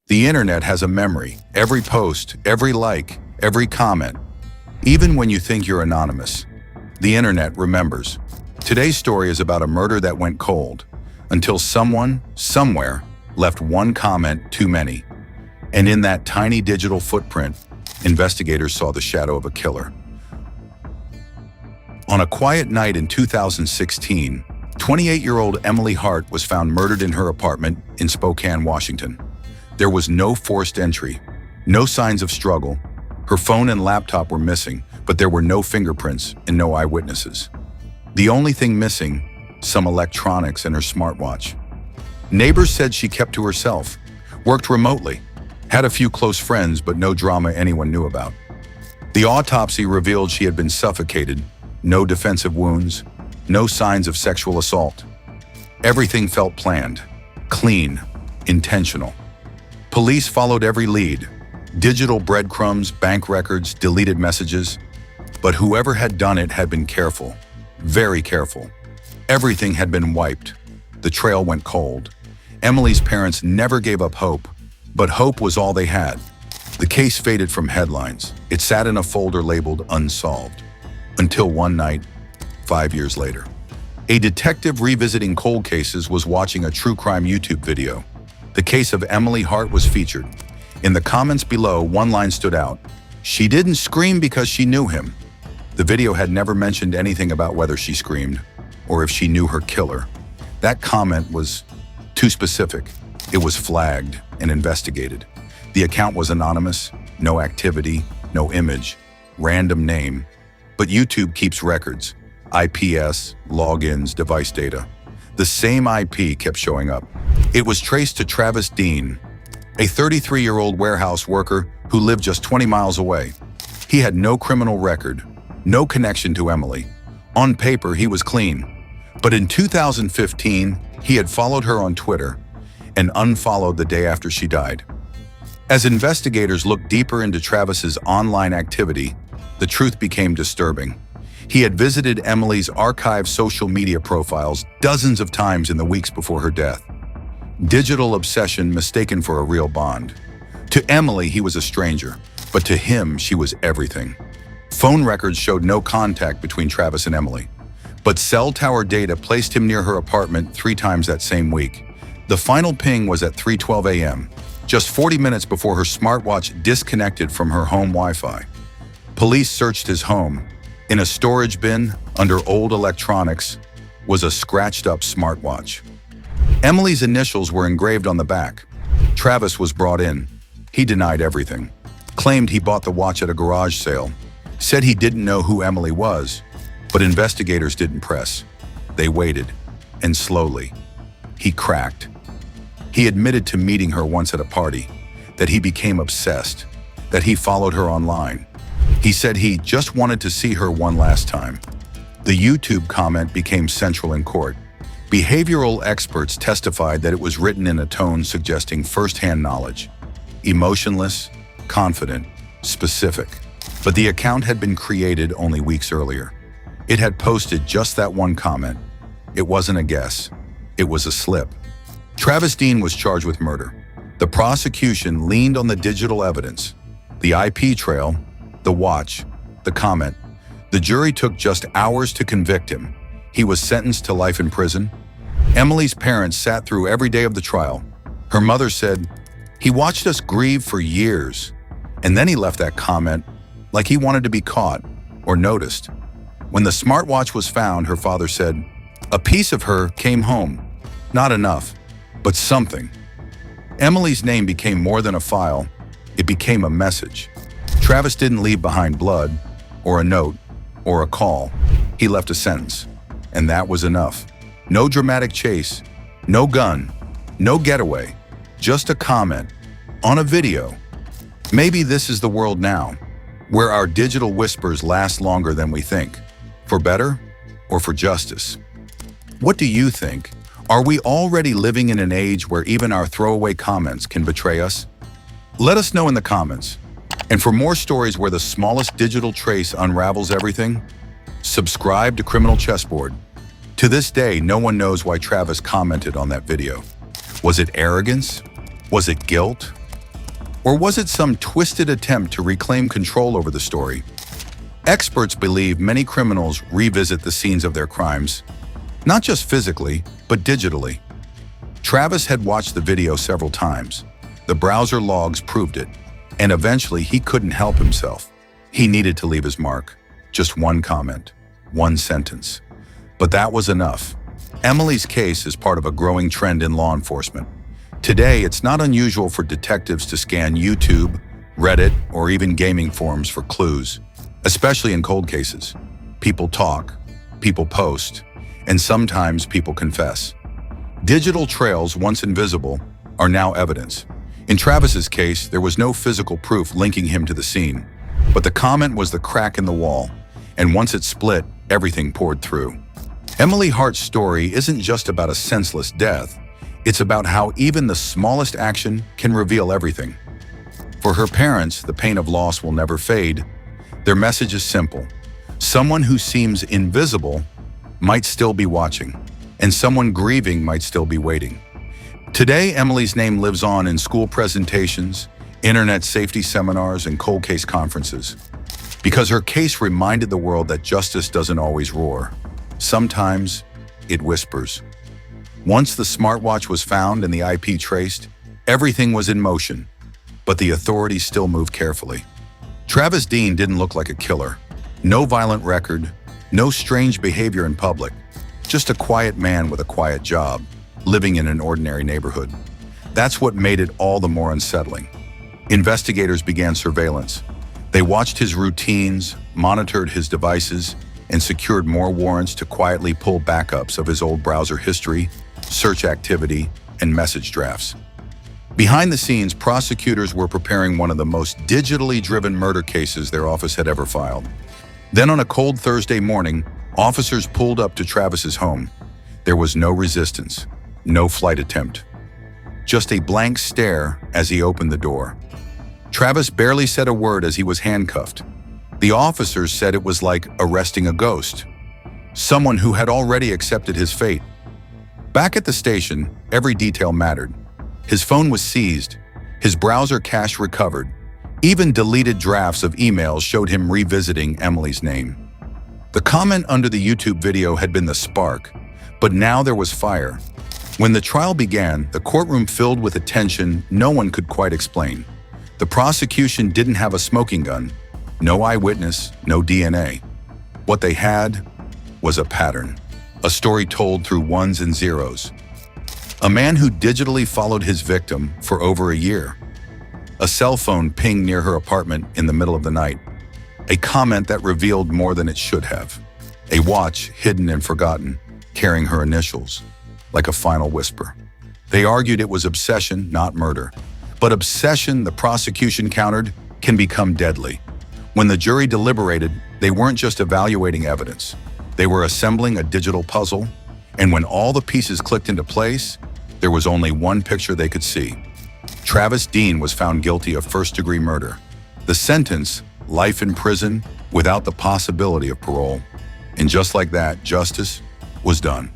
The internet has a memory. Every post, every like, every comment. Even when you think you're anonymous, the internet remembers. Today's story is about a murder that went cold until someone, somewhere, left one comment too many. And in that tiny digital footprint, investigators saw the shadow of a killer. On a quiet night in 2016, 28-year-old Emily Hart was found murdered in her apartment in Spokane, Washington. There was no forced entry, no signs of struggle. Her phone and laptop were missing, but there were no fingerprints and no eyewitnesses. The only thing missing, some electronics and her smartwatch. Neighbors said she kept to herself, worked remotely, had a few close friends, but no drama anyone knew about. The autopsy revealed she had been suffocated, no defensive wounds, no signs of sexual assault. Everything felt planned, clean, intentional. Police followed every lead, digital breadcrumbs, bank records, deleted messages. But whoever had done it had been careful, very careful. Everything had been wiped. The trail went cold. Emily's parents never gave up hope, but hope was all they had. The case faded from headlines. It sat in a folder labeled unsolved. Until one night, 5 years later. A detective revisiting cold cases was watching a true crime YouTube video. The case of Emily Hart was featured. In the comments below, one line stood out. She didn't scream because she knew him. The video had never mentioned anything about whether she screamed or if she knew her killer. That comment was too specific. It was flagged and investigated. The account was anonymous, no activity, no image, random name. But YouTube keeps records, IPS, logins, device data. The same IP kept showing up. It was traced to Travis Dean, a 33-year-old warehouse worker who lived just 20 miles away. He had no criminal record, no connection to Emily. On paper, he was clean. But in 2015, he had followed her on Twitter and unfollowed the day after she died. As investigators looked deeper into Travis's online activity, the truth became disturbing. He had visited Emily's archived social media profiles dozens of times in the weeks before her death. Digital obsession mistaken for a real bond. To Emily, he was a stranger, but to him, she was everything. Phone records showed no contact between Travis and Emily, but cell tower data placed him near her apartment 3 times that same week. The final ping was at 3:12 a.m., just 40 minutes before her smartwatch disconnected from her home Wi-Fi. Police searched his home. In a storage bin, under old electronics, was a scratched-up smartwatch. Emily's initials were engraved on the back. Travis was brought in. He denied everything, claimed he bought the watch at a garage sale, said he didn't know who Emily was, but investigators didn't press. They waited, and slowly, he cracked. He admitted to meeting her once at a party, that he became obsessed, that he followed her online. He said he just wanted to see her one last time. The YouTube comment became central in court. Behavioral experts testified that it was written in a tone suggesting first-hand knowledge. Emotionless, confident, specific. But the account had been created only weeks earlier. It had posted just that one comment. It wasn't a guess. It was a slip. Travis Dean was charged with murder. The prosecution leaned on the digital evidence, the IP trail, the watch, the comment. The jury took just hours to convict him. He was sentenced to life in prison. Emily's parents sat through every day of the trial. Her mother said, "He watched us grieve for years, and then he left that comment like he wanted to be caught or noticed." When the smartwatch was found, her father said, "A piece of her came home. Not enough, but something." Emily's name became more than a file. It became a message. Travis didn't leave behind blood, or a note, or a call. He left a sentence, and that was enough. No dramatic chase, no gun, no getaway, just a comment on a video. Maybe this is the world now, where our digital whispers last longer than we think, for better or for justice. What do you think? Are we already living in an age where even our throwaway comments can betray us? Let us know in the comments. And for more stories where the smallest digital trace unravels everything, subscribe to Criminal Chessboard. To this day, no one knows why Travis commented on that video. Was it arrogance? Was it guilt? Or was it some twisted attempt to reclaim control over the story? Experts believe many criminals revisit the scenes of their crimes, not just physically, but digitally. Travis had watched the video several times. The browser logs proved it, and eventually he couldn't help himself. He needed to leave his mark. Just one comment, one sentence. But that was enough. Emily's case is part of a growing trend in law enforcement. Today, it's not unusual for detectives to scan YouTube, Reddit, or even gaming forums for clues, especially in cold cases. People talk, people post, and sometimes people confess. Digital trails, once invisible, are now evidence. In Travis's case, there was no physical proof linking him to the scene, but the comment was the crack in the wall, and once it split, everything poured through. Emily Hart's story isn't just about a senseless death, it's about how even the smallest action can reveal everything. For her parents, the pain of loss will never fade. Their message is simple. Someone who seems invisible might still be watching, and someone grieving might still be waiting. Today, Emily's name lives on in school presentations, internet safety seminars, and cold case conferences, because her case reminded the world that justice doesn't always roar. Sometimes it whispers. Once the smartwatch was found and the IP traced, everything was in motion, but the authorities still moved carefully. Travis Dean didn't look like a killer. No violent record, no strange behavior in public, just a quiet man with a quiet job, living in an ordinary neighborhood. That's what made it all the more unsettling. Investigators began surveillance. They watched his routines, monitored his devices, and secured more warrants to quietly pull backups of his old browser history, search activity, and message drafts. Behind the scenes, prosecutors were preparing one of the most digitally driven murder cases their office had ever filed. Then on a cold Thursday morning, officers pulled up to Travis's home. There was no resistance, no flight attempt. Just a blank stare as he opened the door. Travis barely said a word as he was handcuffed. The officers said it was like arresting a ghost, someone who had already accepted his fate. Back at the station, every detail mattered. His phone was seized, his browser cache recovered. Even deleted drafts of emails showed him revisiting Emily's name. The comment under the YouTube video had been the spark, but now there was fire. When the trial began, the courtroom filled with a tension no one could quite explain. The prosecution didn't have a smoking gun, no eyewitness, no DNA. What they had was a pattern, a story told through ones and zeros. A man who digitally followed his victim for over a year. A cell phone pinged near her apartment in the middle of the night. A comment that revealed more than it should have. A watch hidden and forgotten, carrying her initials, like a final whisper. They argued it was obsession, not murder. But obsession, the prosecution countered, can become deadly. When the jury deliberated, they weren't just evaluating evidence. They were assembling a digital puzzle, and when all the pieces clicked into place, there was only one picture they could see. Travis Dean was found guilty of first-degree murder. The sentence, life in prison without the possibility of parole. And just like that, justice was done.